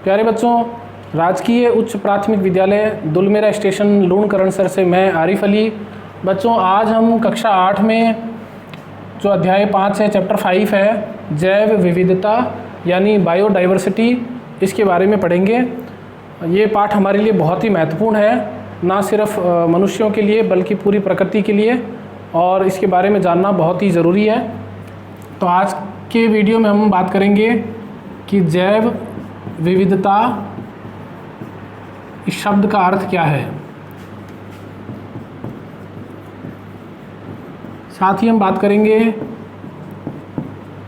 प्यारे बच्चों, राजकीय उच्च प्राथमिक विद्यालय दुलमेरा स्टेशन लूणकरणसर से मैं आरिफ अली। बच्चों, आज हम कक्षा 8 में जो अध्याय 5 है, चैप्टर 5 है, जैव विविधता यानी बायोडाइवर्सिटी, इसके बारे में पढ़ेंगे। ये पाठ हमारे लिए बहुत ही महत्वपूर्ण है, ना सिर्फ मनुष्यों के लिए बल्कि पूरी प्रकृति के लिए, और इसके बारे में जानना बहुत ही ज़रूरी है। तो आज के वीडियो में हम बात करेंगे कि जैव विविधता इस शब्द का अर्थ क्या है। साथ ही हम बात करेंगे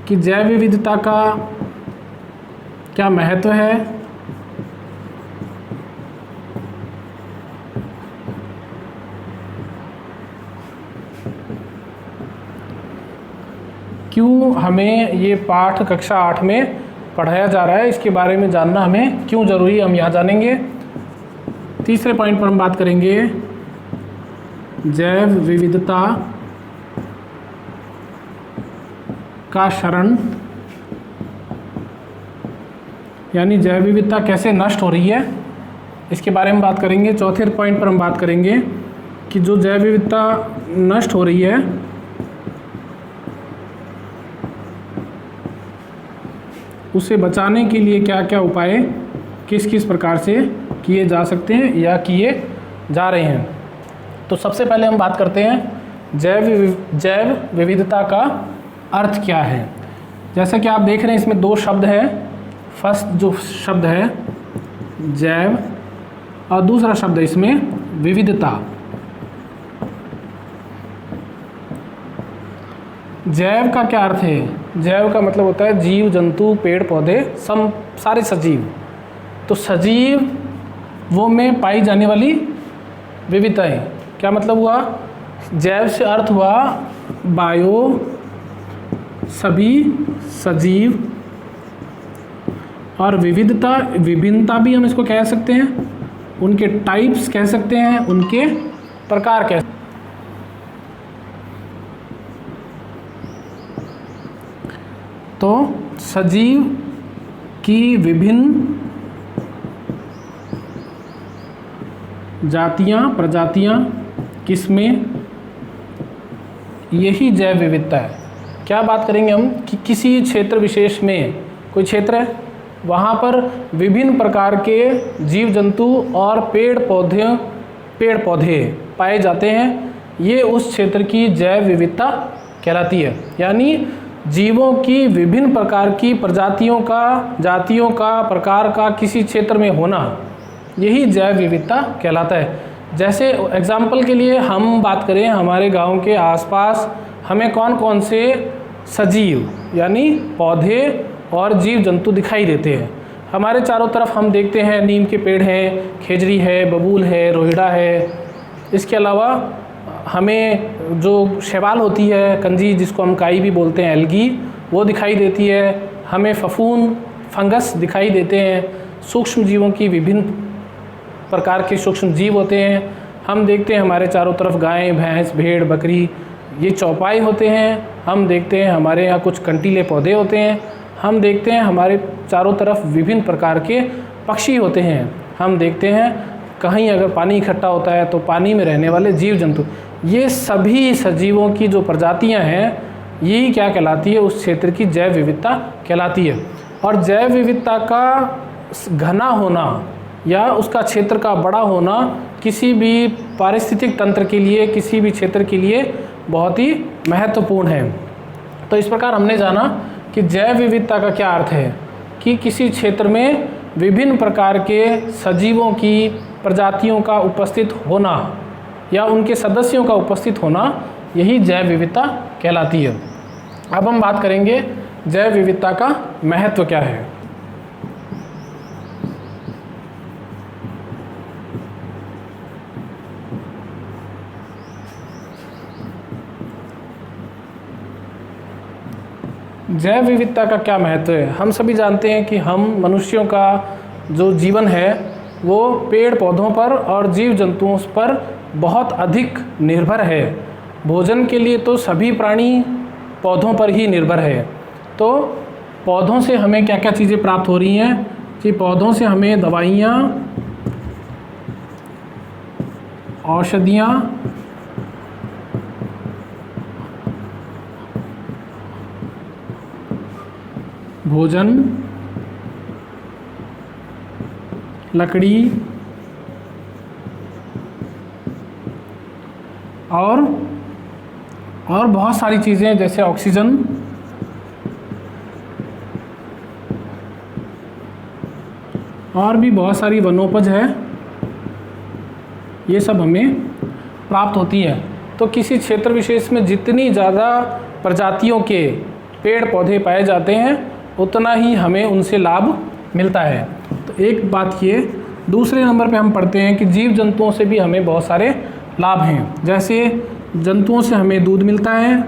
कि जैव विविधता का क्या महत्व है, क्यों हमें ये पाठ कक्षा 8 में पढ़ाया जा रहा है, इसके बारे में जानना हमें क्यों ज़रूरी है, हम यहाँ जानेंगे। तीसरे पॉइंट पर हम बात करेंगे जैव विविधता का क्षरण, यानी जैव विविधता कैसे नष्ट हो रही है, इसके बारे में बात करेंगे। चौथे पॉइंट पर हम बात करेंगे कि जो जैव विविधता नष्ट हो रही है उसे बचाने के लिए क्या क्या उपाय किस किस प्रकार से किए जा सकते हैं या किए जा रहे हैं। तो सबसे पहले हम बात करते हैं जैव विविधता का अर्थ क्या है। जैसा कि आप देख रहे हैं, इसमें दो शब्द हैं। फर्स्ट जो शब्द है जैव और दूसरा शब्द है इसमें विविधता। जैव का क्या अर्थ है? जैव का मतलब होता है जीव जंतु, पेड़ पौधे, सारे सजीव। तो सजीव वो में पाई जाने वाली विविधताएं। क्या मतलब हुआ? जैव से अर्थ हुआ बायो, सभी सजीव, और विविधता, विभिन्नता भी हम इसको कह सकते हैं, उनके टाइप्स कह सकते हैं, उनके प्रकार कह सकते हैं। तो सजीव की विभिन्न जातियां, प्रजातियां, किस्में, यही जैव विविधता है। क्या बात करेंगे हम कि किसी क्षेत्र विशेष में, कोई क्षेत्र है, वहाँ पर विभिन्न प्रकार के जीव जंतु और पेड़ पौधे पाए जाते हैं। ये उस क्षेत्र की जैव विविधता कहलाती है। यानी जीवों की विभिन्न प्रकार की प्रजातियों का, जातियों का, प्रकार का किसी क्षेत्र में होना, यही जैव विविधता कहलाता है। जैसे एग्जाम्पल के लिए हम बात करें, हमारे गांव के आसपास हमें कौन कौन से सजीव यानी पौधे और जीव जंतु दिखाई देते हैं। हमारे चारों तरफ हम देखते हैं नीम के पेड़ हैं, खेजड़ी है, बबूल है, रोहिड़ा है। इसके अलावा हमें जो शैवाल होती है, कंजी जिसको हम काई भी बोलते हैं, एल्गी, वो दिखाई देती है। हमें फफूंद, फंगस दिखाई देते हैं। सूक्ष्म जीवों की विभिन्न प्रकार के सूक्ष्म जीव होते हैं। हम देखते हैं हमारे चारों तरफ गाय, भैंस, भेड़, बकरी, ये चौपाई होते हैं। हम देखते हैं हमारे यहाँ कुछ कंटीले पौधे होते हैं। हम देखते हैं हमारे चारों तरफ विभिन्न प्रकार के पक्षी होते हैं। हम देखते हैं कहीं अगर पानी इकट्ठा होता है तो पानी में रहने वाले जीव जंतु। ये सभी सजीवों की जो प्रजातियां हैं, यही क्या कहलाती है? उस क्षेत्र की जैव विविधता कहलाती है। और जैव विविधता का घना होना या उसका क्षेत्र का बड़ा होना किसी भी पारिस्थितिक तंत्र के लिए, किसी भी क्षेत्र के लिए बहुत ही महत्वपूर्ण है। तो इस प्रकार हमने जाना कि जैव विविधता का क्या अर्थ है, कि किसी क्षेत्र में विभिन्न प्रकार के सजीवों की प्रजातियों का उपस्थित होना या उनके सदस्यों का उपस्थित होना, यही जैव विविधता कहलाती है। अब हम बात करेंगे जैव विविधता का महत्व क्या है। जैव विविधता का क्या महत्व है? हम सभी जानते हैं कि हम मनुष्यों का जो जीवन है वो पेड़ पौधों पर और जीव जंतुओं पर बहुत अधिक निर्भर है। भोजन के लिए तो सभी प्राणी पौधों पर ही निर्भर है। तो पौधों से हमें क्या क्या चीज़ें प्राप्त हो रही हैं? कि पौधों से हमें दवाइयाँ, औषधियाँ, भोजन, लकड़ी और बहुत सारी चीज़ें जैसे ऑक्सीजन और भी बहुत सारी वनोपज है, ये सब हमें प्राप्त होती है। तो किसी क्षेत्र विशेष में जितनी ज़्यादा प्रजातियों के पेड़ पौधे पाए जाते हैं उतना ही हमें उनसे लाभ मिलता है। तो एक बात ये। दूसरे नंबर पे हम पढ़ते हैं कि जीव जंतुओं से भी हमें बहुत सारे लाभ हैं। जैसे जंतुओं से हमें दूध मिलता है,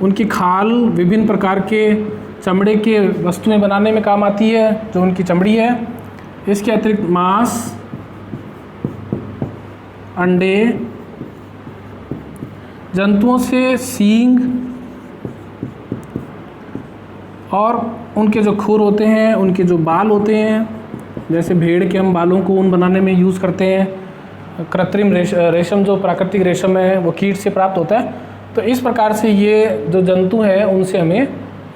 उनकी खाल विभिन्न प्रकार के चमड़े के वस्तुएं बनाने में काम आती है, जो उनकी चमड़ी है। इसके अतिरिक्त मांस, अंडे, जंतुओं से सींग और उनके जो खुर होते हैं, उनके जो बाल होते हैं, जैसे भेड़ के हम बालों को ऊन बनाने में यूज़ करते हैं। कृत्रिम रेशम जो प्राकृतिक रेशम है वो कीट से प्राप्त होता है। तो इस प्रकार से ये जो जंतु हैं उनसे हमें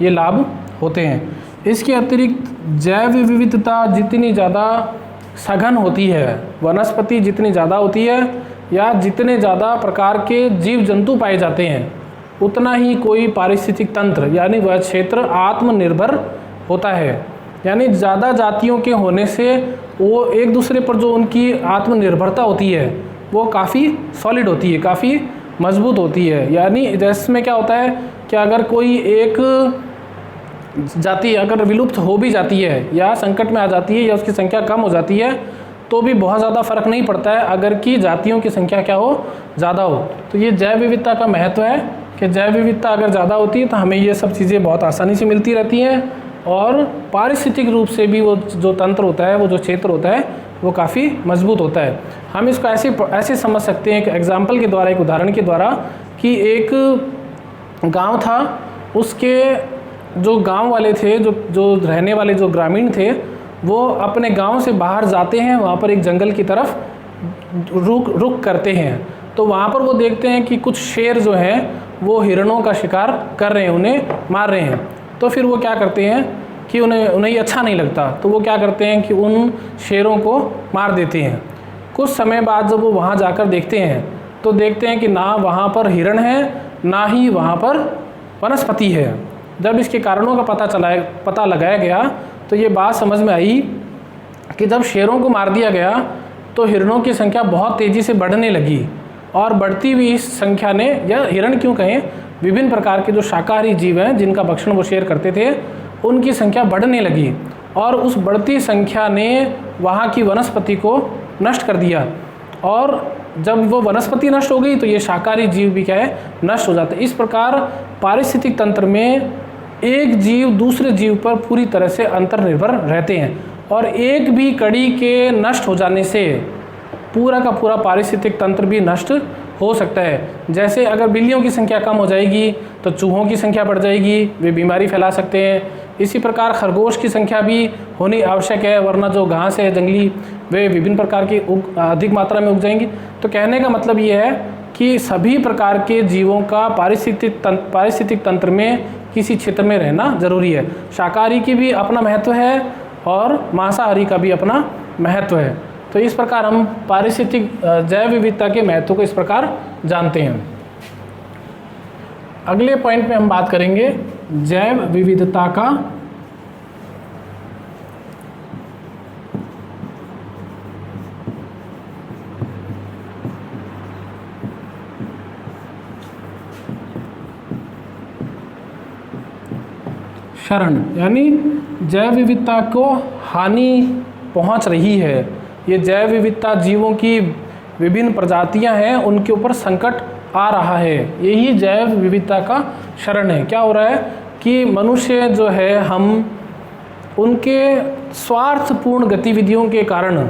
ये लाभ होते हैं। इसके अतिरिक्त जैव विविधता जितनी ज़्यादा सघन होती है, वनस्पति जितनी ज़्यादा होती है या जितने ज़्यादा प्रकार के जीव जंतु पाए जाते हैं उतना ही कोई पारिस्थितिक तंत्र यानी वह क्षेत्र आत्मनिर्भर होता है। यानी ज़्यादा जातियों के होने से वो एक दूसरे पर जो उनकी आत्मनिर्भरता होती है वो काफ़ी सॉलिड होती है, काफ़ी मजबूत होती है। यानी जिसमें क्या होता है कि अगर कोई एक जाति अगर विलुप्त हो भी जाती है या संकट में आ जाती है या उसकी संख्या कम हो जाती है तो भी बहुत ज़्यादा फर्क नहीं पड़ता है अगर की जातियों की संख्या क्या हो, ज़्यादा हो। तो ये जैव विविधता का महत्व है कि जैव विविधता अगर ज़्यादा होती है तो हमें ये सब चीज़ें बहुत आसानी से मिलती रहती हैं और पारिस्थितिक रूप से भी वो जो तंत्र होता है, वो जो क्षेत्र होता है वो काफ़ी मजबूत होता है। हम इसको ऐसे समझ सकते हैं एक एग्जाम्पल के द्वारा, एक उदाहरण के द्वारा, कि एक गांव था, उसके जो गांव वाले थे, जो रहने वाले जो ग्रामीण थे, वो अपने गांव से बाहर जाते हैं, वहाँ पर एक जंगल की तरफ रुक करते हैं। तो वहाँ पर वो देखते हैं कि कुछ शेर जो हैं वो हिरणों का शिकार कर रहे हैं, उन्हें मार रहे हैं। तो फिर वो क्या करते हैं कि उन्हें ये अच्छा नहीं लगता, तो वो क्या करते हैं कि उन शेरों को मार देते हैं। कुछ समय बाद जब वो वहाँ जाकर देखते हैं तो देखते हैं कि ना वहाँ पर हिरण है ना ही वहाँ पर वनस्पति है। जब इसके कारणों का पता लगाया गया तो ये बात समझ में आई कि जब शेरों को मार दिया गया तो हिरणों की संख्या बहुत तेज़ी से बढ़ने लगी और बढ़ती हुई इस संख्या ने, या हिरण क्यों कहें, विभिन्न प्रकार के जो शाकाहारी जीव हैं जिनका भक्षण वो शेर करते थे, उनकी संख्या बढ़ने लगी और उस बढ़ती संख्या ने वहाँ की वनस्पति को नष्ट कर दिया। और जब वो वनस्पति नष्ट हो गई तो ये शाकाहारी जीव भी क्या है, नष्ट हो जाते हैं। इस प्रकार पारिस्थितिक तंत्र में एक जीव दूसरे जीव पर पूरी तरह से अंतर्निर्भर रहते हैं और एक भी कड़ी के नष्ट हो जाने से पूरा का पूरा पारिस्थितिक तंत्र भी नष्ट हो सकता है। जैसे अगर बिल्लियों की संख्या कम हो जाएगी तो चूहों की संख्या बढ़ जाएगी, वे बीमारी फैला सकते हैं। इसी प्रकार खरगोश की संख्या भी होनी आवश्यक है, वरना जो घास है जंगली वे विभिन्न प्रकार की अधिक मात्रा में उग जाएंगी। तो कहने का मतलब ये है कि सभी प्रकार के जीवों का पारिस्थितिक तंत्र में किसी क्षेत्र में रहना जरूरी है। शाकाहारी की भी अपना महत्व है और मांसाहारी का भी अपना महत्व है। तो इस प्रकार हम पारिस्थितिक जैव विविधता के महत्व को इस प्रकार जानते हैं। अगले पॉइंट में हम बात करेंगे जैव विविधता का क्षरण, यानी जैव विविधता को हानि पहुंच रही है। ये जैव विविधता जीवों की विभिन्न प्रजातियां हैं उनके ऊपर संकट आ रहा है, यही जैव विविधता का क्षरण है। क्या हो रहा है कि मनुष्य जो है, हम उनके स्वार्थपूर्ण गतिविधियों के कारण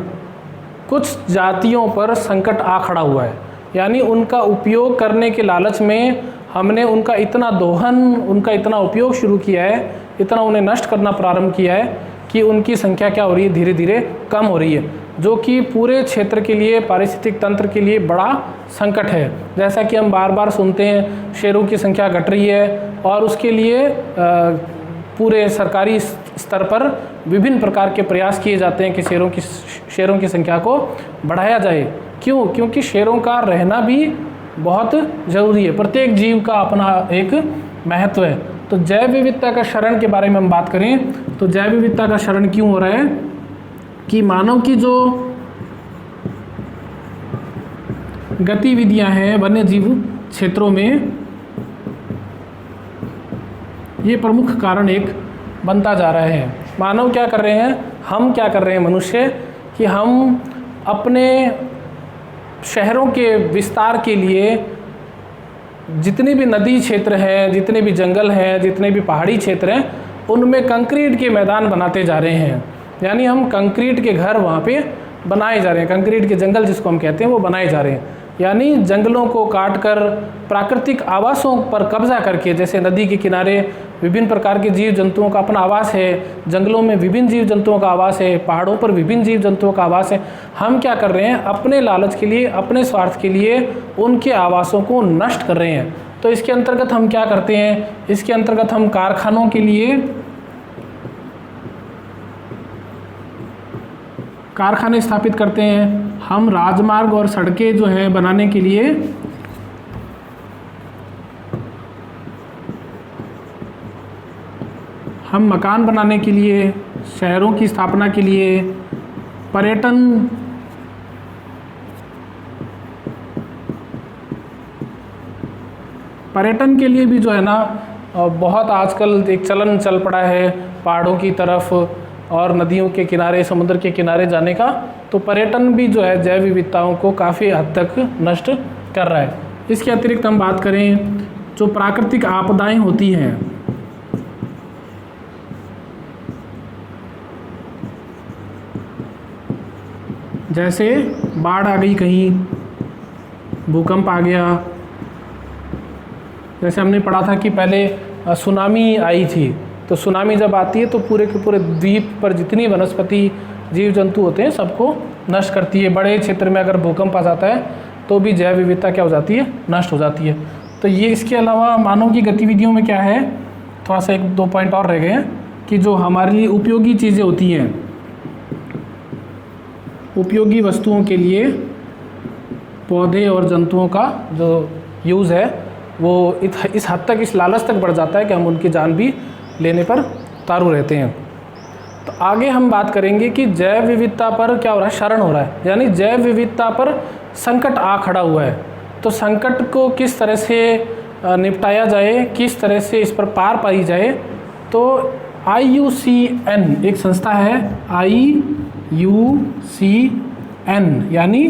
कुछ जातियों पर संकट आ खड़ा हुआ है। यानी उनका उपयोग करने के लालच में हमने उनका इतना दोहन, उनका इतना उपयोग शुरू किया है, इतना उन्हें नष्ट करना प्रारंभ किया है कि उनकी संख्या क्या हो रही है, धीरे धीरे कम हो रही है, जो कि पूरे क्षेत्र के लिए, पारिस्थितिक तंत्र के लिए बड़ा संकट है। जैसा कि हम बार बार सुनते हैं, शेरों की संख्या घट रही है और उसके लिए पूरे सरकारी स्तर पर विभिन्न प्रकार के प्रयास किए जाते हैं कि शेरों की संख्या को बढ़ाया जाए। क्यों? क्योंकि शेरों का रहना भी बहुत ज़रूरी है। प्रत्येक जीव का अपना एक महत्व है। तो जैव विविधता का क्षरण के बारे में हम बात करें तो जैव विविधता का क्षरण क्यों हो रहा है कि मानव की जो गतिविधियां हैं वन्य जीव क्षेत्रों में, ये प्रमुख कारण एक बनता जा रहा है। मानव क्या कर रहे हैं, हम क्या कर रहे हैं मनुष्य, कि हम अपने शहरों के विस्तार के लिए जितने भी नदी क्षेत्र हैं, जितने भी जंगल हैं, जितने भी पहाड़ी क्षेत्र हैं, उनमें कंक्रीट के मैदान बनाते जा रहे हैं। यानी हम कंक्रीट के घर वहाँ पे बनाए जा रहे हैं, कंक्रीट के जंगल जिसको हम कहते हैं वो बनाए जा रहे हैं। यानी जंगलों को काटकर प्राकृतिक आवासों पर कब्जा करके, जैसे नदी के किनारे विभिन्न प्रकार के जीव जंतुओं का अपना आवास है, जंगलों में विभिन्न जीव जंतुओं का आवास है, पहाड़ों पर विभिन्न जीव जंतुओं का आवास है, हम क्या कर रहे हैं, अपने लालच के लिए, अपने स्वार्थ के लिए उनके आवासों को नष्ट कर रहे हैं। तो इसके अंतर्गत हम क्या करते हैं, इसके अंतर्गत हम कारखानों के लिए कारखाने स्थापित करते हैं, हम राजमार्ग और सड़कें जो हैं बनाने के लिए हम मकान बनाने के लिए, शहरों की स्थापना के लिए, पर्यटन के लिए भी जो है ना बहुत आजकल एक चलन चल पड़ा है पहाड़ों की तरफ और नदियों के किनारे, समुद्र के किनारे जाने का। तो पर्यटन भी जो है जैव विविधताओं को काफ़ी हद तक नष्ट कर रहा है। इसके अतिरिक्त हम बात करें जो प्राकृतिक आपदाएं होती हैं, जैसे बाढ़ आ गई कहीं, भूकंप आ गया, जैसे हमने पढ़ा था कि पहले सुनामी आई थी, तो सुनामी जब आती है तो पूरे के पूरे द्वीप पर जितनी वनस्पति जीव जंतु होते हैं सबको नष्ट करती है। बड़े क्षेत्र में अगर भूकंप आ जाता है तो भी जैव विविधता क्या हो जाती है, नष्ट हो जाती है। तो ये इसके अलावा मानव की गतिविधियों में क्या है, थोड़ा सा एक दो पॉइंट और रह गए हैं कि जो हमारे लिए उपयोगी चीज़ें होती हैं, उपयोगी वस्तुओं के लिए पौधे और जंतुओं का जो यूज़ है वो इस हद तक, इस लालच तक बढ़ जाता है कि हम उनकी जान भी लेने पर उतारू रहते हैं। तो आगे हम बात करेंगे कि जैव विविधता पर क्या हो रहा है, क्षरण हो रहा है, यानी जैव विविधता पर संकट आ खड़ा हुआ है। तो संकट को किस तरह से निपटाया जाए, किस तरह से इस पर पार पाई जाए। तो IUCN एक संस्था है, IUCN यानी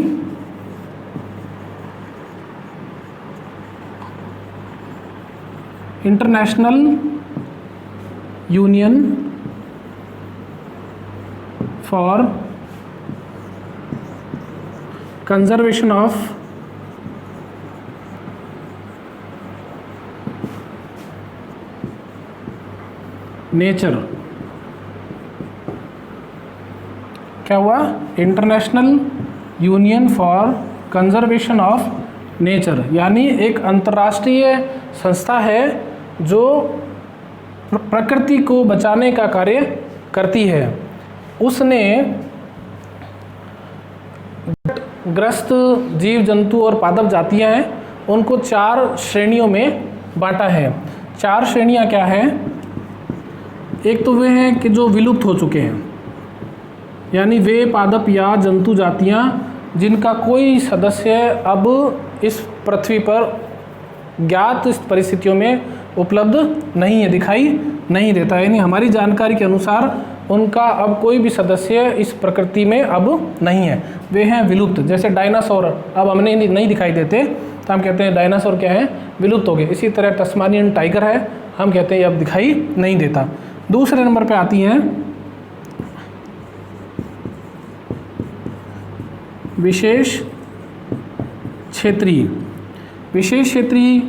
international union for conservation of nature. क्या हुआ, international union for conservation of nature, यानी एक अंतर्राष्ट्रीय संस्था है जो प्रकृति को बचाने का कार्य करती है। उसने ग्रस्त जीव जंतु और पादप जातियां हैं उनको 4 श्रेणियों में बांटा है। 4 श्रेणियां क्या हैं, एक तो वे हैं कि जो विलुप्त हो चुके हैं, यानी वे पादप या जंतु जातियां जिनका कोई सदस्य अब इस पृथ्वी पर ज्ञात परिस्थितियों में उपलब्ध नहीं है, दिखाई नहीं देता है, यानी हमारी जानकारी के अनुसार उनका अब कोई भी सदस्य इस प्रकृति में अब नहीं है, वे हैं विलुप्त। जैसे डायनासोर अब हमने नहीं दिखाई देते तो हम कहते हैं डायनासोर क्या है, विलुप्त हो गए। इसी तरह तस्मानियन टाइगर है, हम कहते हैं अब दिखाई नहीं देता। दूसरे नंबर पे आती हैं विशेष क्षेत्रीय। विशेष क्षेत्रीय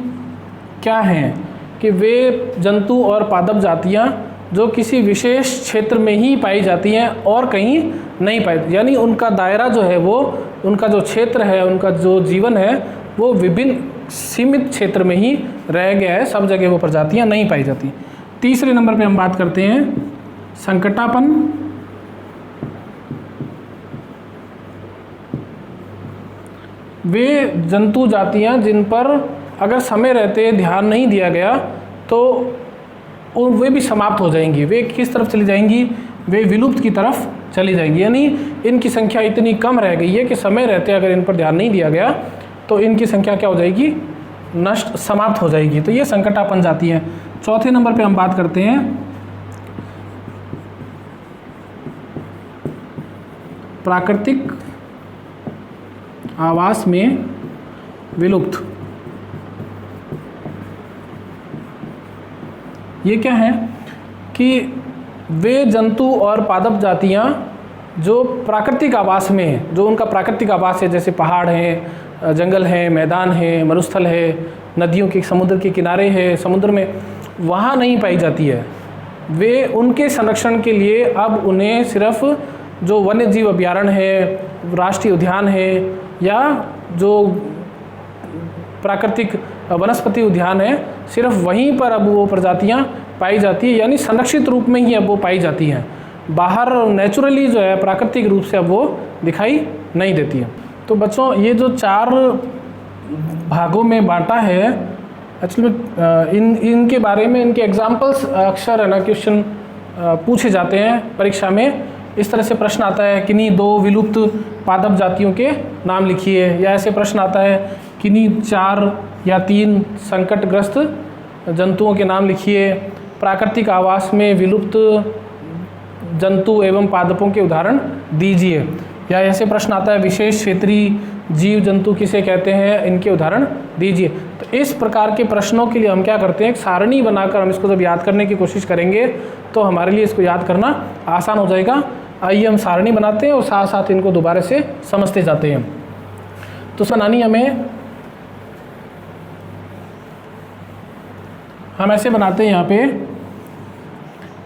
क्या हैं कि वे जंतु और पादप जातियां जो किसी विशेष क्षेत्र में ही पाई जाती हैं और कहीं नहीं पाई, यानी उनका दायरा जो है वो, उनका जो क्षेत्र है, उनका जो जीवन है वो विभिन्न सीमित क्षेत्र में ही रह गया है, सब जगह वो प्रजातियां नहीं पाई जाती। तीसरे नंबर पे हम बात करते हैं संकटापन। वे जंतु जातियां जिन पर अगर समय रहते ध्यान नहीं दिया गया तो वे भी समाप्त हो जाएंगी। वे किस तरफ चली जाएंगी? वे विलुप्त की तरफ चली जाएंगी, यानी इनकी संख्या इतनी कम रह गई है कि समय रहते अगर इन पर ध्यान नहीं दिया गया तो इनकी संख्या क्या हो जाएगी? नष्ट, समाप्त हो जाएगी। तो ये संकटापन जाती है। चौथे नंबर पे हम बात करते हैं प्राकृतिक आवास में विलुप्त। ये क्या है कि वे जंतु और पादप जातियां जो प्राकृतिक आवास में हैं, जो उनका प्राकृतिक आवास है, जैसे पहाड़ हैं, जंगल हैं, मैदान हैं, मरुस्थल है, नदियों के, समुद्र के किनारे है, समुद्र में, वहाँ नहीं पाई जाती है। वे उनके संरक्षण के लिए अब उन्हें सिर्फ जो वन्य जीव अभयारण्य है, राष्ट्रीय उद्यान है या जो प्राकृतिक वनस्पति उद्यान है, सिर्फ वहीं पर अब वो प्रजातियां पाई जाती है, यानी संरक्षित रूप में ही अब वो पाई जाती हैं। बाहर नेचुरली जो है प्राकृतिक रूप से अब वो दिखाई नहीं देती है। तो बच्चों ये जो 4 भागों में बांटा है, एक्चुअली इनके बारे में इनके एग्जाम्पल्स अक्सर है ना क्वेश्चन पूछे जाते हैं परीक्षा में। इस तरह से प्रश्न आता है किन्हीं 2 विलुप्त पादप जातियों के नाम लिखिए, या ऐसे प्रश्न आता है किन्हीं 4 या 3 संकटग्रस्त जंतुओं के नाम लिखिए, प्राकृतिक आवास में विलुप्त जंतु एवं पादपों के उदाहरण दीजिए, या ऐसे प्रश्न आता है विशेष क्षेत्रीय जीव जंतु किसे कहते हैं, इनके उदाहरण दीजिए। तो इस प्रकार के प्रश्नों के लिए हम क्या करते हैं, एक सारणी बनाकर हम इसको जब याद करने की कोशिश करेंगे तो हमारे लिए इसको याद करना आसान हो जाएगा। आइए हम सारणी बनाते हैं और साथ साथ इनको दोबारा से समझते जाते हैं। तो सुनानी हम ऐसे बनाते हैं, यहाँ पे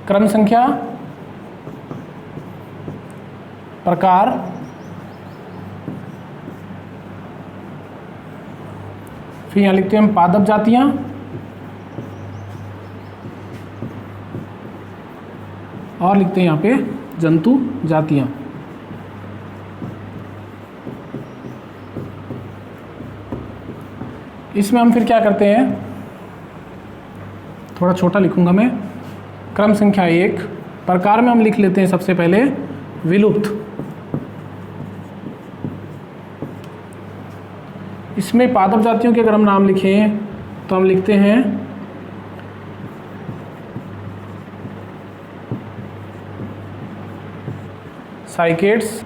क्रम संख्या, प्रकार, फिर यहाँ लिखते हैं हम पादप जातियाँ, और लिखते हैं यहाँ पे जंतु जातियाँ। इसमें हम फिर क्या करते हैं, थोड़ा छोटा लिखूंगा मैं, क्रम संख्या 1, प्रकार में हम लिख लेते हैं सबसे पहले विलुप्त। इसमें पादप जातियों के अगर हम नाम लिखें तो हम लिखते हैं cycads,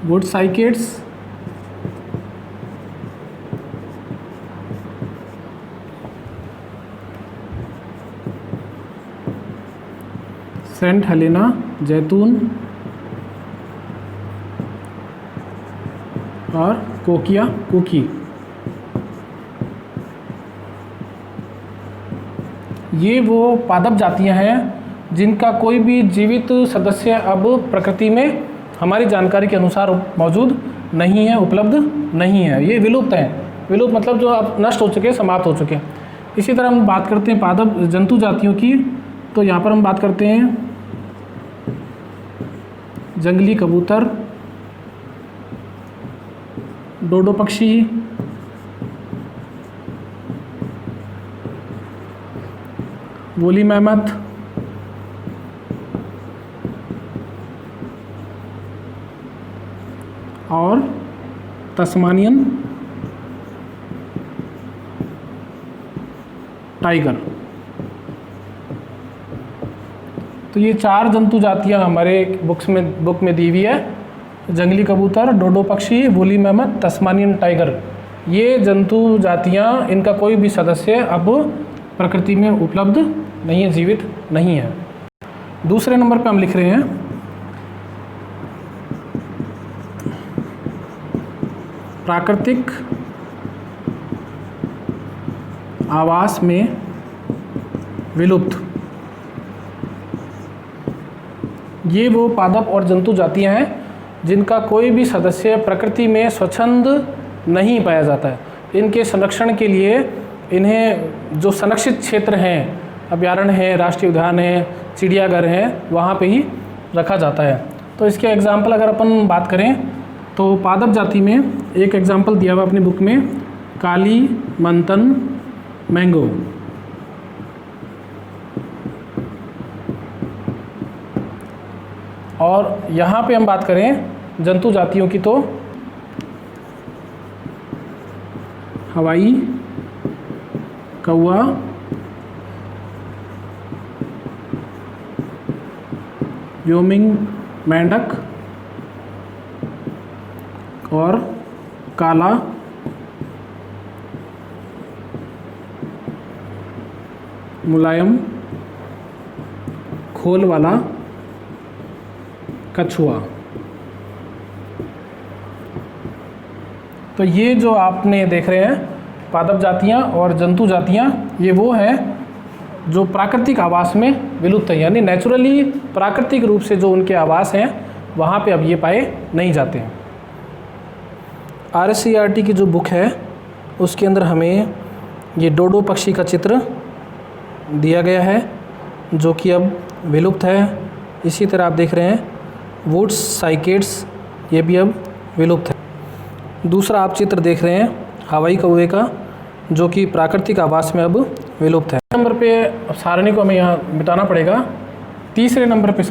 wood cycads, Saint Helena जैतून, और कोकिया कुकी। ये वो पादप जातियां हैं जिनका कोई भी जीवित सदस्य अब प्रकृति में हमारी जानकारी के अनुसार मौजूद नहीं है, उपलब्ध नहीं है, ये विलुप्त हैं। विलुप्त मतलब जो अब नष्ट हो चुके, समाप्त हो चुके हैं। इसी तरह हम बात करते हैं पादप जंतु जातियों की, तो यहाँ पर हम बात करते हैं जंगली कबूतर, डोडो पक्षी, वोली मैमथ, और तस्मानियन टाइगर। तो ये 4 जंतु जातियां हमारे बुक में दी हुई है, जंगली कबूतर, डोडो पक्षी, वोली मैमथ, तस्मानियन टाइगर। ये जंतु जातियां, इनका कोई भी सदस्य अब प्रकृति में उपलब्ध नहीं है, जीवित नहीं है। दूसरे नंबर पे हम लिख रहे हैं प्राकृतिक आवास में विलुप्त। ये वो पादप और जंतु जातियां हैं जिनका कोई भी सदस्य प्रकृति में स्वच्छंद नहीं पाया जाता है। इनके संरक्षण के लिए इन्हें जो संरक्षित क्षेत्र हैं, अभयारण्य है, राष्ट्रीय उद्यान है, चिड़ियाघर हैं, वहाँ पे ही रखा जाता है। तो इसके एग्जाम्पल अगर अपन बात करें तो पादप जाति में एक एग्जाम्पल दिया हुआ अपनी बुक में, काली मंतन मैंगो। और यहाँ पे हम बात करें जंतु जातियों की तो हवाई कौवा, व्योमिंग मेंढक और काला मुलायम खोल वाला कछुआ। तो ये जो आपने देख रहे हैं पादप जातियाँ और जंतु जातियाँ, ये वो हैं जो प्राकृतिक आवास में विलुप्त है, यानी नेचुरली प्राकृतिक रूप से जो उनके आवास हैं वहाँ पे अब ये पाए नहीं जाते हैं। RSCERT की जो बुक है उसके अंदर हमें ये डोडो पक्षी का चित्र दिया गया है जो कि अब विलुप्त है। इसी तरह आप देख रहे हैं वुड्स साइकेड्स, ये भी अब विलुप्त है। दूसरा आप चित्र देख रहे हैं हवाई कौवे का जो कि प्राकृतिक आवास में अब विलुप्त है। नंबर पे सारणी को हमें यहाँ मिटाना पड़ेगा। तीसरे नंबर पे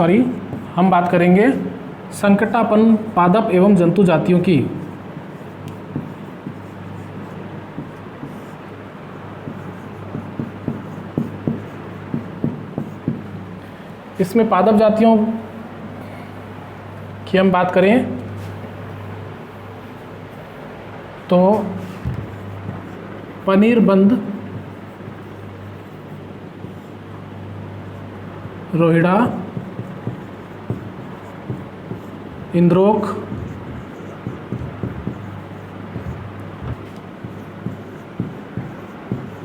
हम बात करेंगे संकटापन्न पादप एवं जंतु जातियों की। इसमें पादप जातियों की हम बात करें तो पनीरबंद, रोहिड़ा, इंद्रोक,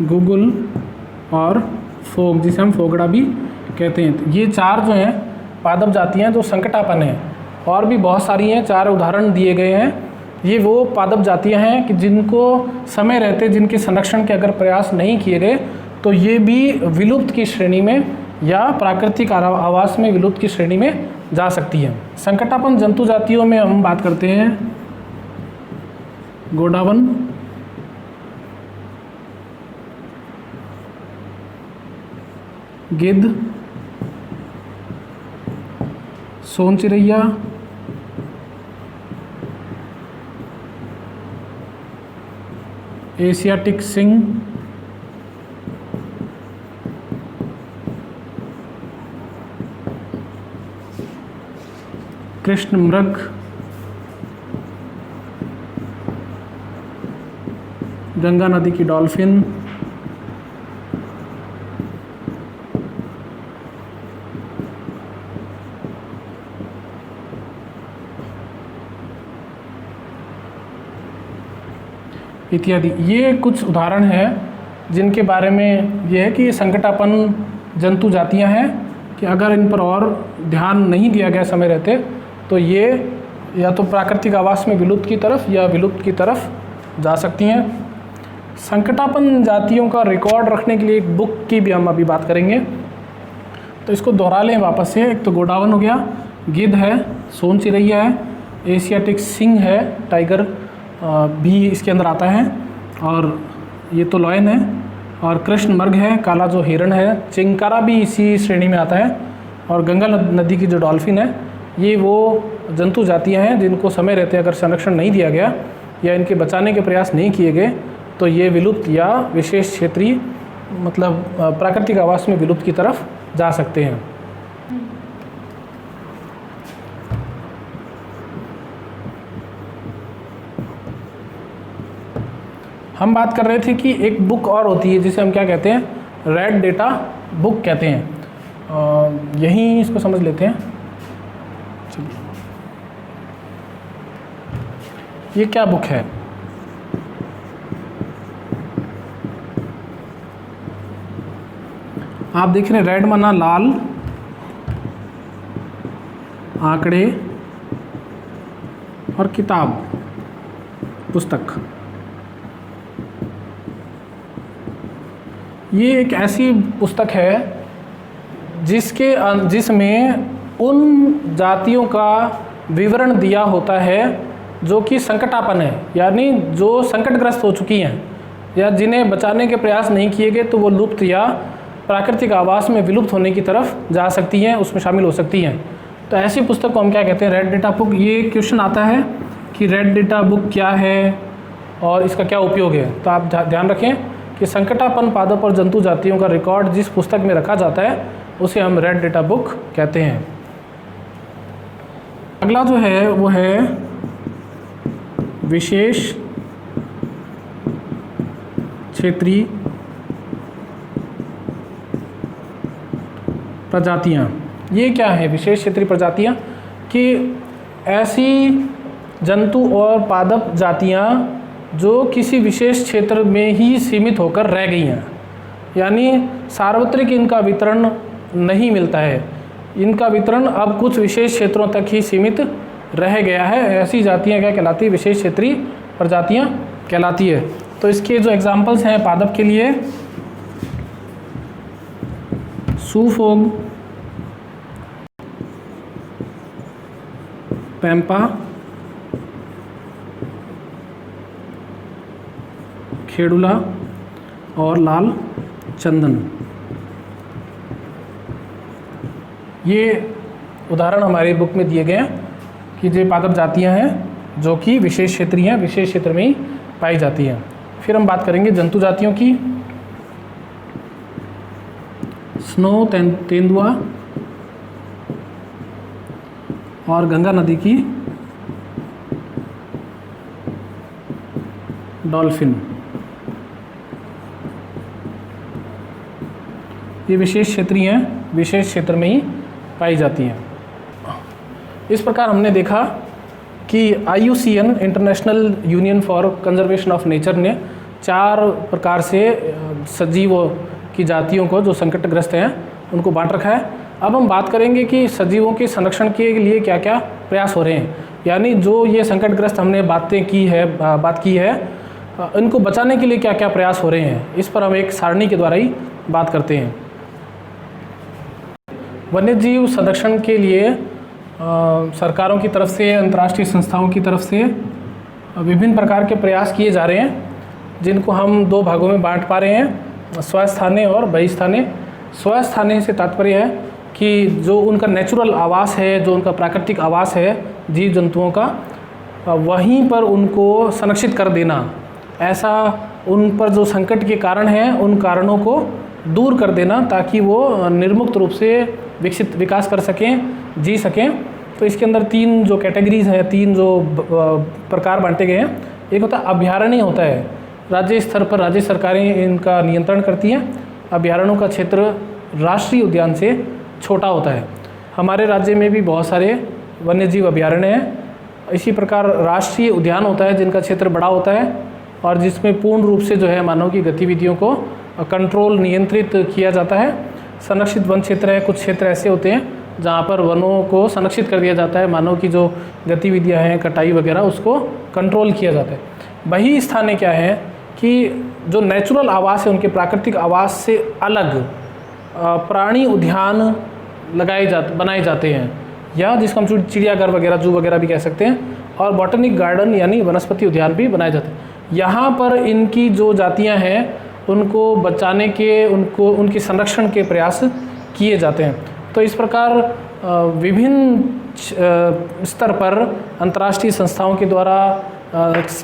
गुगुल और फोग, जिसे हम फोगड़ा भी कहते हैं। तो ये चार जो हैं पादप जातियाँ जो संकटापन्न हैं, और भी बहुत सारी हैं, चार उदाहरण दिए गए हैं। ये वो पादप जातियाँ हैं कि जिनको समय रहते, जिनके संरक्षण के अगर प्रयास नहीं किए गए तो ये भी विलुप्त की श्रेणी में या प्राकृतिक आवास में विलुप्त की श्रेणी में जा सकती है। संकटापन्न जंतु जातियों में हम बात करते हैं गोडावन, गिद्ध, सोन चिरैया, एशियाटिक सिंह, कृष्ण मृग, गंगा नदी की डॉल्फिन, इत्यादि। ये कुछ उदाहरण हैं जिनके बारे में ये है कि ये संकटापन्न जंतु जातियां हैं कि अगर इन पर और ध्यान नहीं दिया गया समय रहते तो ये या तो प्राकृतिक आवास में विलुप्त की तरफ या विलुप्त की तरफ जा सकती हैं। संकटापन्न जातियों का रिकॉर्ड रखने के लिए एक बुक की भी हम अभी बात करेंगे, तो इसको दोहरा लें वापस से। एक तो गोडावन हो गया, गिद्ध है, सोन चिरैया है, एशियाटिक सिंह है, टाइगर भी इसके अंदर आता है, और ये तो लॉयन है, और कृष्ण मृग है, काला जो हिरण है, चिंकारा भी इसी श्रेणी में आता है, और गंगा नदी की जो डॉल्फिन है। ये वो जंतु जातियां हैं जिनको समय रहते अगर संरक्षण नहीं दिया गया या इनके बचाने के प्रयास नहीं किए गए तो ये विलुप्त या विशेष क्षेत्रीय मतलब प्राकृतिक आवास में विलुप्त की तरफ जा सकते हैं। हम बात कर रहे थे कि एक बुक और होती है जिसे हम क्या कहते हैं, रेड डेटा बुक कहते हैं। यहीं इसको समझ लेते हैं। चलिए, ये क्या बुक है? आप देख रहे हैं रेड माना लाल, आंकड़े और किताब, पुस्तक। ये एक ऐसी पुस्तक है जिसमें उन जातियों का विवरण दिया होता है जो कि संकटापन्न है, यानी जो संकटग्रस्त हो चुकी हैं या जिन्हें बचाने के प्रयास नहीं किए गए तो वो लुप्त या प्राकृतिक आवास में विलुप्त होने की तरफ जा सकती हैं, उसमें शामिल हो सकती हैं। तो ऐसी पुस्तक को हम क्या कहते हैं? Red data book. ये क्वेश्चन आता है कि रेड डेटा बुक क्या है और इसका क्या उपयोग है। तो आप ध्यान रखें कि संकटापन्न पादप और जंतु जातियों का रिकॉर्ड जिस पुस्तक में रखा जाता है उसे हम रेड डेटा बुक कहते हैं। अगला जो है वो है विशेष क्षेत्रीय प्रजातियाँ। ये क्या है विशेष क्षेत्रीय प्रजातियाँ? कि ऐसी जंतु और पादप जातियाँ जो किसी विशेष क्षेत्र में ही सीमित होकर रह गई हैं, यानी सार्वत्रिक इनका वितरण नहीं मिलता है, इनका वितरण अब कुछ विशेष क्षेत्रों तक ही सीमित रह गया है। ऐसी जातियाँ क्या कहलाती है? विशेष क्षेत्रीय प्रजातियाँ कहलाती है। तो इसके जो एग्जाम्पल्स हैं पादप के लिए, सूफोग, पैम्पा, खेडुला और लाल चंदन। ये उदाहरण हमारे बुक में दिए गए हैं कि जो पादप जातियां हैं जो कि विशेष क्षेत्रीय हैं, विशेष क्षेत्र में ही पाई जाती हैं। फिर हम बात करेंगे जंतु जातियों की। स्नो तेंदुआ और गंगा नदी की डॉल्फिन। ये विशेष क्षेत्रीय हैं, विशेष क्षेत्र में ही पाई जाती हैं। इस प्रकार हमने देखा कि IUCN international union for conservation of nature ने 4 प्रकार से सजीवों की जातियों को जो संकटग्रस्त हैं उनको बांट रखा है। अब हम बात करेंगे कि सजीवों के संरक्षण के लिए क्या क्या प्रयास हो रहे हैं, यानी जो ये संकटग्रस्त हमने बात की है इनको बचाने के लिए क्या क्या प्रयास हो रहे हैं, इस पर हम एक सारणी के द्वारा ही बात करते हैं। वन्यजीव संरक्षण के लिए सरकारों की तरफ से, अंतर्राष्ट्रीय संस्थाओं की तरफ से विभिन्न प्रकार के प्रयास किए जा रहे हैं, जिनको हम 2 भागों में बांट पा रहे हैं, स्वस्थानीय और बहिस्थानीय। स्वस्थानीय से तात्पर्य है कि जो उनका नेचुरल आवास है, जो उनका प्राकृतिक आवास है जीव जंतुओं का, वहीं पर उनको संरक्षित कर देना, ऐसा उन पर जो संकट के कारण हैं उन कारणों को दूर कर देना ताकि वो निर्मुक्त रूप से विकास कर सकें, जी सकें। तो इसके अंदर 3 जो कैटेगरीज हैं, 3 जो प्रकार बांटे गए हैं। एक होता है अभयारण्य, होता है राज्य स्तर पर राज्य सरकारें इनका नियंत्रण करती हैं। अभयारण्यों का क्षेत्र राष्ट्रीय उद्यान से छोटा होता है। हमारे राज्य में भी बहुत सारे वन्यजीव अभयारण्य हैं। इसी प्रकार राष्ट्रीय उद्यान होता है जिनका क्षेत्र बड़ा होता है और जिसमें पूर्ण रूप से जो है मानव की गतिविधियों को कंट्रोल, नियंत्रित किया जाता है। संरक्षित वन क्षेत्र है, कुछ क्षेत्र ऐसे होते हैं जहाँ पर वनों को संरक्षित कर दिया जाता है, मानव की जो गतिविधियाँ हैं, कटाई वगैरह, उसको कंट्रोल किया जाता है। वही स्थान क्या है कि जो नेचुरल आवास है, उनके प्राकृतिक आवास से अलग प्राणी उद्यान बनाए जाते हैं, या जिसको हम चिड़ियाघर वगैरह, जू वगैरह भी कह सकते हैं, और बॉटनिक गार्डन यानी वनस्पति उद्यान भी बनाए जाते हैं। यहाँ पर इनकी जो जातियाँ हैं उनको बचाने के, उनकी संरक्षण के प्रयास किए जाते हैं। तो इस प्रकार विभिन्न स्तर पर अंतर्राष्ट्रीय संस्थाओं के द्वारा,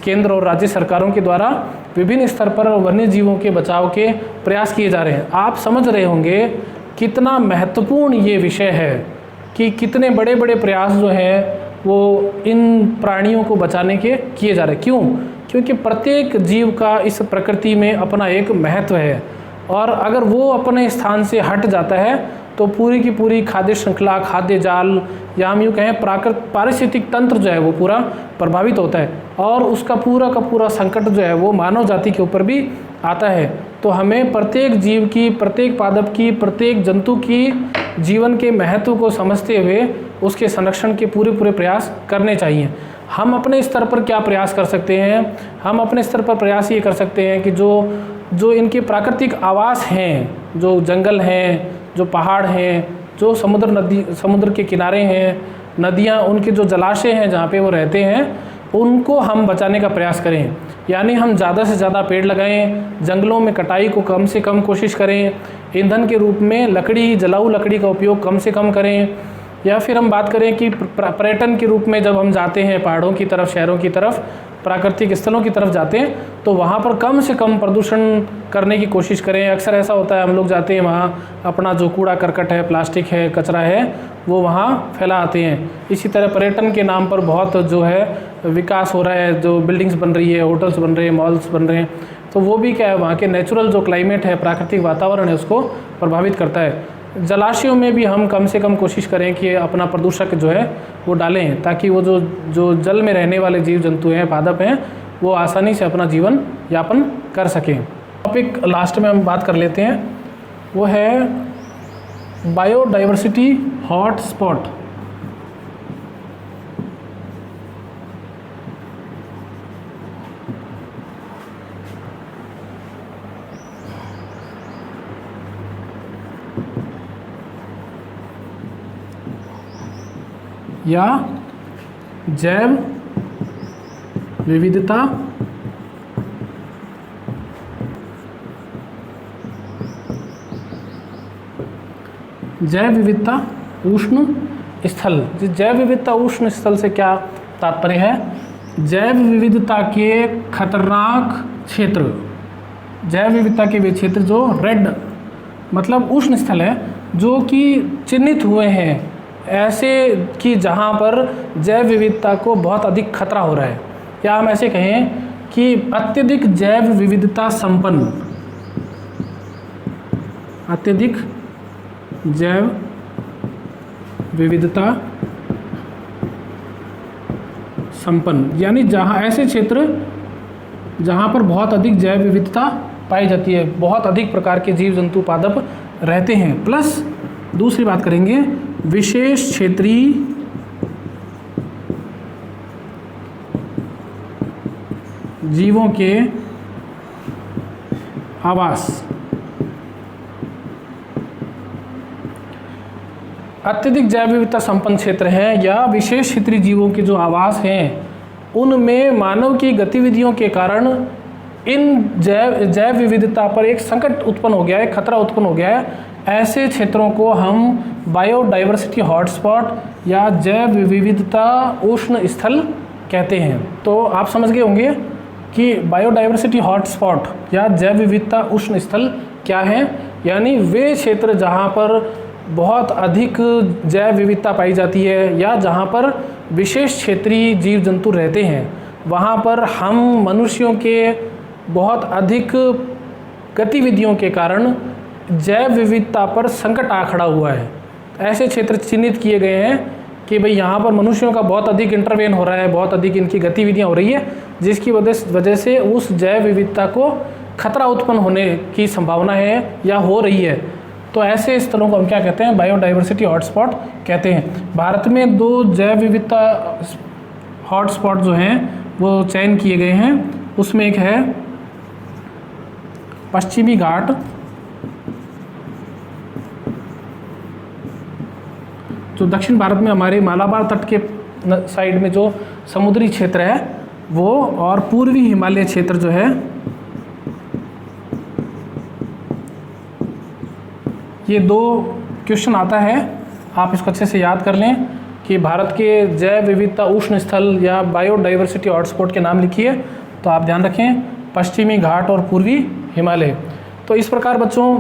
केंद्र और राज्य सरकारों के द्वारा विभिन्न स्तर पर वन्य जीवों के बचाव के प्रयास किए जा रहे हैं। आप समझ रहे होंगे कितना महत्वपूर्ण ये विषय है कि कितने बड़े बड़े प्रयास जो हैं वो इन प्राणियों को बचाने के किए जा रहे हैं। क्यों? क्योंकि प्रत्येक जीव का इस प्रकृति में अपना एक महत्व है, और अगर वो अपने स्थान से हट जाता है तो पूरी की पूरी खाद्य श्रृंखला, खाद्य जाल, या हम यूँ कहें पारिस्थितिक तंत्र जो है वो पूरा प्रभावित होता है, और उसका पूरा का पूरा संकट जो है वो मानव जाति के ऊपर भी आता है। तो हमें प्रत्येक जीव की, प्रत्येक पादप की, प्रत्येक जंतु की जीवन के महत्व को समझते हुए उसके संरक्षण के पूरे प्रयास करने चाहिए। हम अपने स्तर पर क्या प्रयास कर सकते हैं? हम अपने स्तर पर प्रयास ये कर सकते हैं कि जो इनके प्राकृतिक आवास हैं, जो जंगल हैं, जो पहाड़ हैं, जो समुद्र के किनारे हैं, नदियाँ, उनके जो जलाशय हैं जहाँ पे वो रहते हैं, उनको हम बचाने का प्रयास करें। यानी हम ज़्यादा से ज़्यादा पेड़ लगाएं, जंगलों में कटाई को कम से कम कोशिश करें, ईंधन के रूप में लकड़ी, जलाऊ लकड़ी का उपयोग कम से कम करें। या फिर हम बात करें कि पर्यटन के रूप में जब हम जाते हैं पहाड़ों की तरफ, शहरों की तरफ, प्राकृतिक स्थलों की तरफ जाते हैं, तो वहाँ पर कम से कम प्रदूषण करने की कोशिश करें। अक्सर ऐसा होता है, हम लोग जाते हैं वहाँ अपना जो कूड़ा करकट है, प्लास्टिक है, कचरा है, वो वहाँ फैला आते हैं। इसी तरह पर्यटन के नाम पर बहुत जो है विकास हो रहा है, जो बिल्डिंग्स बन रही है, होटल्स बन रहे हैं, मॉल्स बन रहे हैं, तो वो भी क्या है, वहाँ के नेचुरल जो क्लाइमेट है, प्राकृतिक वातावरण है, उसको प्रभावित करता है। जलाशयों में भी हम कम से कम कोशिश करें कि अपना प्रदूषक जो है वो डालें, ताकि वो जो जल में रहने वाले जीव जंतु हैं, पादप हैं, वो आसानी से अपना जीवन यापन कर सकें। टॉपिक लास्ट में हम बात कर लेते हैं, वो है बायोडाइवर्सिटी हॉट स्पॉट। या जैव विविधता उष्ण स्थल। जैव विविधता उष्ण स्थल से क्या तात्पर्य है? जैव विविधता के खतरनाक क्षेत्र, जैव विविधता के वे क्षेत्र जो रेड मतलब उष्ण स्थल है, जो कि चिन्हित हुए हैं ऐसे कि जहाँ पर जैव विविधता को बहुत अधिक खतरा हो रहा है, या हम ऐसे कहें कि अत्यधिक जैव विविधता संपन्न, अत्यधिक जैव विविधता संपन्न, यानी जहाँ ऐसे क्षेत्र जहाँ पर बहुत अधिक जैव विविधता पाई जाती है, बहुत अधिक प्रकार के जीव जंतु पादप रहते हैं। प्लस दूसरी बात करेंगे, विशेष क्षेत्रीय जीवों के आवास। अत्यधिक जैव विविधता संपन्न क्षेत्र हैं या विशेष क्षेत्रीय जीवों के जो आवास हैं, उनमें मानव की गतिविधियों के कारण इन जैव विविधता पर एक संकट उत्पन्न हो गया है, खतरा उत्पन्न हो गया है। ऐसे क्षेत्रों को हम बायोडाइवर्सिटी हॉटस्पॉट या जैव विविधता उष्ण स्थल कहते हैं। तो आप समझ गए होंगे कि बायोडाइवर्सिटी हॉटस्पॉट या जैव विविधता उष्ण स्थल क्या है। यानी वे क्षेत्र जहाँ पर बहुत अधिक जैव विविधता पाई जाती है या जहाँ पर विशेष क्षेत्रीय जीव जंतु रहते हैं, वहाँ पर हम मनुष्यों के बहुत अधिक गतिविधियों के कारण जैव विविधता पर संकट आ खड़ा हुआ है। ऐसे क्षेत्र चिन्हित किए गए हैं कि भाई यहाँ पर मनुष्यों का बहुत अधिक इंटरवेन हो रहा है, बहुत अधिक इनकी गतिविधियाँ हो रही है, जिसकी वजह से उस जैव विविधता को खतरा उत्पन्न होने की संभावना है या हो रही है। तो ऐसे स्थलों को हम क्या कहते हैं? बायोडाइवर्सिटी हॉटस्पॉट कहते हैं। भारत में 2 जैव विविधता हॉटस्पॉट जो हैं वो चयन किए गए हैं। उसमें एक है पश्चिमी घाट, जो दक्षिण भारत में हमारे मालाबार तट के साइड में जो समुद्री क्षेत्र है वो, और पूर्वी हिमालय क्षेत्र जो है, ये 2 क्वेश्चन आता है, आप इसको अच्छे से याद कर लें कि भारत के जैव विविधता उष्ण स्थल या बायोडाइवर्सिटी हॉटस्पॉट के नाम लिखिए, तो आप ध्यान रखें पश्चिमी घाट और पूर्वी हिमालय। तो इस प्रकार बच्चों,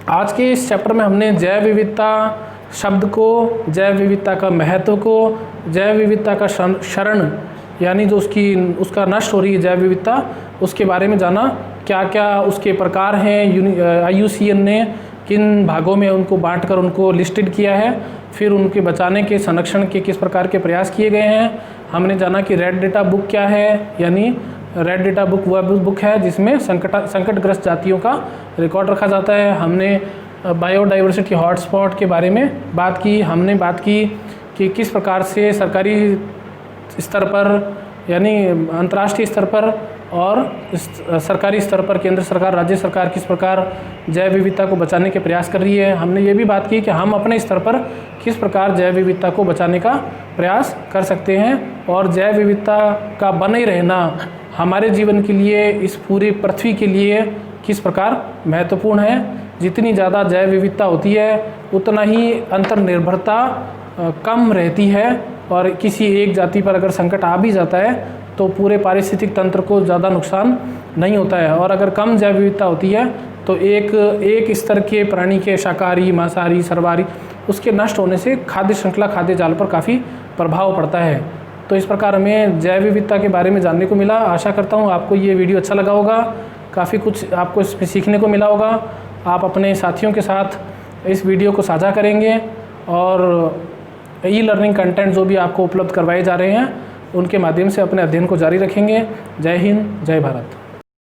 आज के इस चैप्टर में हमने जैव विविधता शब्द को, जैव विविधता का महत्व को, जैव विविधता का क्षरण यानी जो उसका नष्ट हो रही है जैव विविधता, उसके बारे में जाना। क्या क्या उसके प्रकार हैं, IUCN ने किन भागों में उनको बांटकर उनको लिस्टेड किया है, फिर उनके बचाने के, संरक्षण के किस प्रकार के प्रयास किए गए हैं। हमने जाना कि रेड डेटा बुक क्या है, यानी रेड डेटा बुक वह बुक है जिसमें संकटग्रस्त जातियों का रिकॉर्ड रखा जाता है। हमने बायोडाइवर्सिटी हॉटस्पॉट के बारे में बात की। हमने बात की कि किस प्रकार से सरकारी स्तर पर यानी अंतर्राष्ट्रीय स्तर पर और सरकारी स्तर पर केंद्र सरकार, राज्य सरकार किस प्रकार जैव विविधता को बचाने के प्रयास कर रही है। हमने ये भी बात की कि हम अपने स्तर पर किस प्रकार जैव विविधता को बचाने का प्रयास कर सकते हैं और जैव विविधता का बने रहना हमारे जीवन के लिए, इस पूरी पृथ्वी के लिए किस प्रकार महत्वपूर्ण है। जितनी ज़्यादा जैव विविधता होती है उतना ही अंतर्निर्भरता कम रहती है और किसी एक जाति पर अगर संकट आ भी जाता है तो पूरे पारिस्थितिक तंत्र को ज़्यादा नुकसान नहीं होता है। और अगर कम जैव विविधता होती है तो एक स्तर के प्राणी के शाकाहारी, मांसाहारी, सर्वाहारी उसके नष्ट होने से खाद्य श्रृंखला, खाद्य जाल पर काफ़ी प्रभाव पड़ता है। तो इस प्रकार हमें जैव विविधता के बारे में जानने को मिला। आशा करता हूँ आपको ये वीडियो अच्छा लगा होगा, काफ़ी कुछ आपको इसमें सीखने को मिला होगा। आप अपने साथियों के साथ इस वीडियो को साझा करेंगे और ई लर्निंग कंटेंट जो भी आपको उपलब्ध करवाए जा रहे हैं उनके माध्यम से अपने अध्ययन को जारी रखेंगे। जय हिंद, जय भारत।